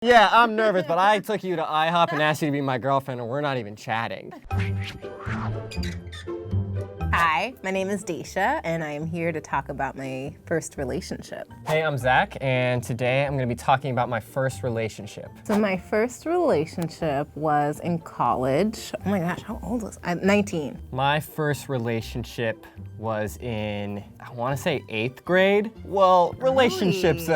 Yeah, I'm nervous, but I took you to IHOP and asked you to be my girlfriend, and we're not even chatting. Hi, my name is Daisha, and I am here to talk about my first relationship. Hey, I'm Zach, and today I'm gonna be talking about my first relationship. So my first relationship was in college. Oh my gosh, how old was I? 19. My first relationship was in, I wanna say 8th grade. Well, relationships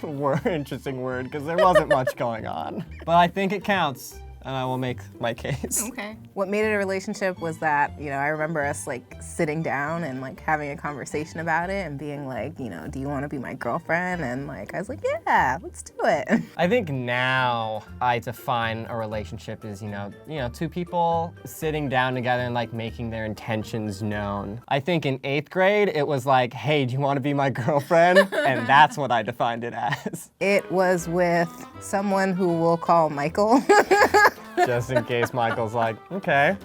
were an interesting word because there wasn't much going on. But I think it counts. And I will make my case. Okay. What made it a relationship was that, I remember us sitting down and having a conversation about it and being like, do you want to be my girlfriend? And I was like, yeah, let's do it. I think now I define a relationship as, two people sitting down together and making their intentions known. I think in 8th grade, it was like, hey, do you want to be my girlfriend? And that's what I defined it as. It was with someone who we'll call Michael. Just in case Michael's like, okay.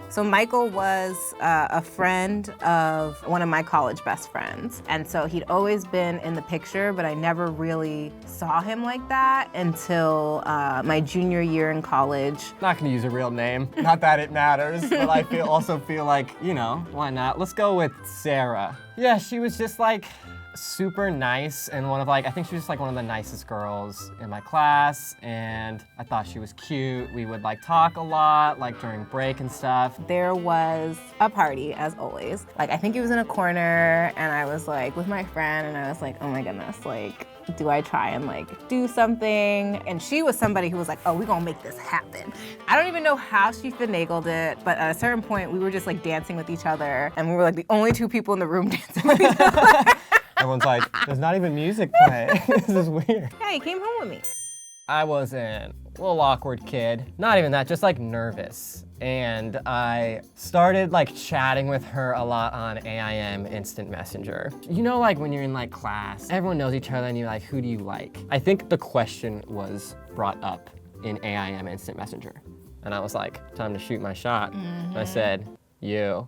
So Michael was a friend of one of my college best friends. And so he'd always been in the picture, but I never really saw him like that until my junior year in college. Not gonna use a real name, not that it matters, but I also feel like, why not? Let's go with Sarah. Yeah, she was just super nice and I think she was just one of the nicest girls in my class, and I thought she was cute. We would talk a lot, during break and stuff. There was a party, as always. I think he was in a corner, and I was with my friend, and I was like, oh my goodness, do I try and do something? And she was somebody who was like, oh, we're gonna make this happen. I don't even know how she finagled it, but at a certain point, we were just dancing with each other, and we were the only two people in the room dancing with each other. Everyone's like, there's not even music playing. This is weird. Yeah, he came home with me. I was a little awkward kid. Not even that, just nervous. And I started chatting with her a lot on AIM Instant Messenger. When you're in class, everyone knows each other and you're who do you like? I think the question was brought up in AIM Instant Messenger. And I was like, time to shoot my shot. And I said, you.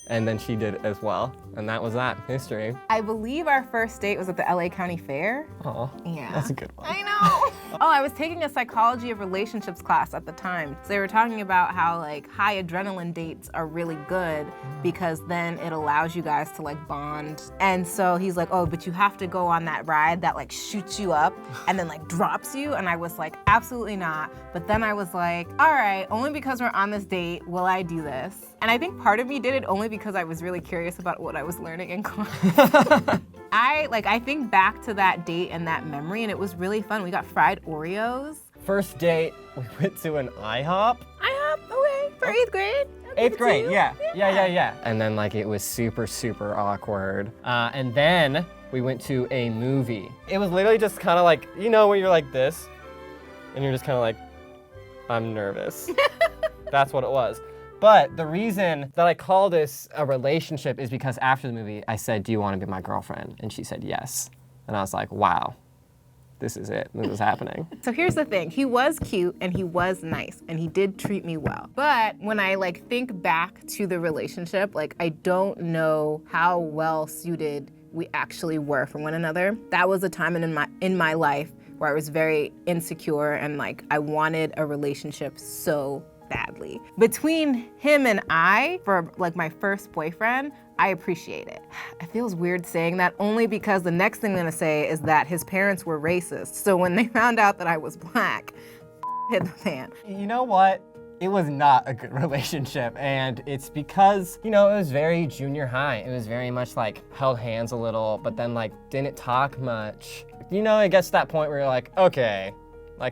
And then she did as well. And that was that, history. I believe our first date was at the LA County Fair. Oh, yeah. That's a good one. I know. I was taking a psychology of relationships class at the time. So they were talking about how high adrenaline dates are really good because then it allows you guys to bond. And so he's like, oh, but you have to go on that ride that shoots you up and then drops you. And I was like, absolutely not. But then I was like, all right, only because we're on this date will I do this. And I think part of me did it only because I was really curious about what I was learning in class. I think back to that date and that memory, and it was really fun. We got fried Oreos. First date, we went to an IHOP. IHOP, okay, for 8th grade. 8th grade, yeah. And then it was super, super awkward. And then we went to a movie. It was literally just kind of when you're like this, and you're just kind of I'm nervous. That's what it was. But the reason that I call this a relationship is because after the movie, I said, do you want to be my girlfriend? And she said yes. And I was like, wow, this is it. This is happening. So here's the thing. He was cute and he was nice and he did treat me well. But when I think back to the relationship, I don't know how well suited we actually were for one another. That was a time in my life where I was very insecure and I wanted a relationship so badly. Between him and I, for my first boyfriend, I appreciate it. It feels weird saying that only because the next thing I'm gonna say is that his parents were racist. So when they found out that I was black, hit the fan. You know what? It was not a good relationship, and it's because, it was very junior high. It was very much held hands a little, but then didn't talk much. It gets to that point where you're like, okay,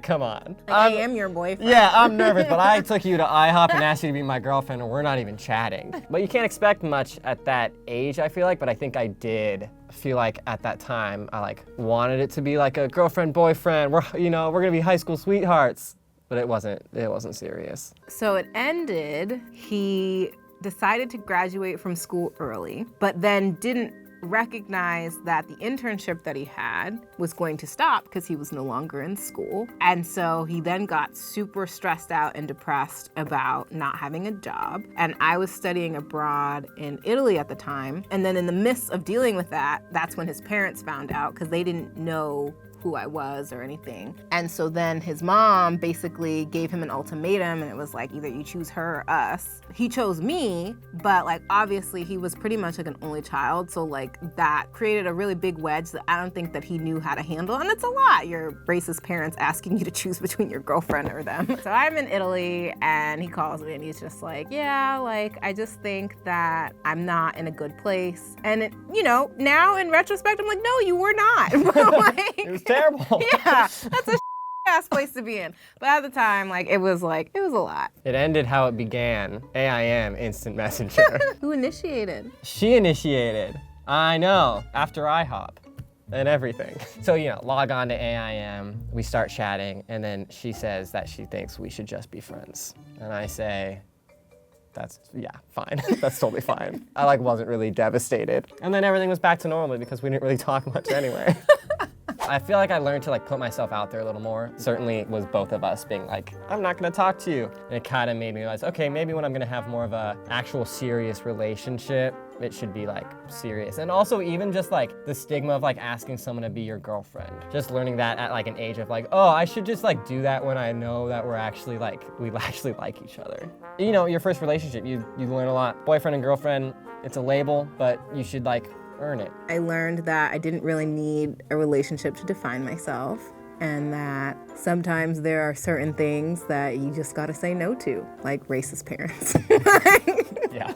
come on. I am your boyfriend. Yeah, I'm nervous, but I took you to IHOP and asked you to be my girlfriend, and we're not even chatting. But you can't expect much at that age, I feel but I think I did feel at that time, I wanted it to be a girlfriend, boyfriend, we're gonna be high school sweethearts. But it wasn't serious. So it ended, he decided to graduate from school early, but then didn't recognize that the internship that he had was going to stop because he was no longer in school. And so he then got super stressed out and depressed about not having a job. And I was studying abroad in Italy at the time. And then in the midst of dealing with that, that's when his parents found out because they didn't know who I was or anything. And so then his mom basically gave him an ultimatum, and it was like, either you choose her or us. He chose me, but like obviously he was pretty much like an only child, so like that created a really big wedge that I don't think that he knew how to handle, and it's a lot. Your racist parents asking you to choose between your girlfriend or them. So I'm in Italy, and he calls me, and he's just like, yeah, like I just think that I'm not in a good place. And it, you know, now in retrospect, I'm like, no, you were not. But like, It was terrible. yeah, that's a ass place to be in. But at the time, like, it was a lot. It ended how it began. AIM, instant messenger. Who initiated? She initiated. I know, after IHOP and everything. So, you know, log on to AIM, we start chatting, and then she says that she thinks we should just be friends. And I say, yeah, fine. That's totally fine. I like wasn't really devastated. And then everything was back to normal because we didn't really talk much anyway. I feel like I learned to like put myself out there a little more. Certainly it was both of us being like, I'm not gonna talk to you. And it kind of made me realize, okay, maybe when I'm gonna have more of a actual serious relationship, it should be like serious. And also even just like the stigma of like asking someone to be your girlfriend. Just learning that at like an age of like, oh, I should just like do that when I know that we actually like each other. You know, your first relationship, you learn a lot. Boyfriend and girlfriend, it's a label, but you should like earn it. I learned that I didn't really need a relationship to define myself, and that sometimes there are certain things that you just gotta say no to, like racist parents. Yeah.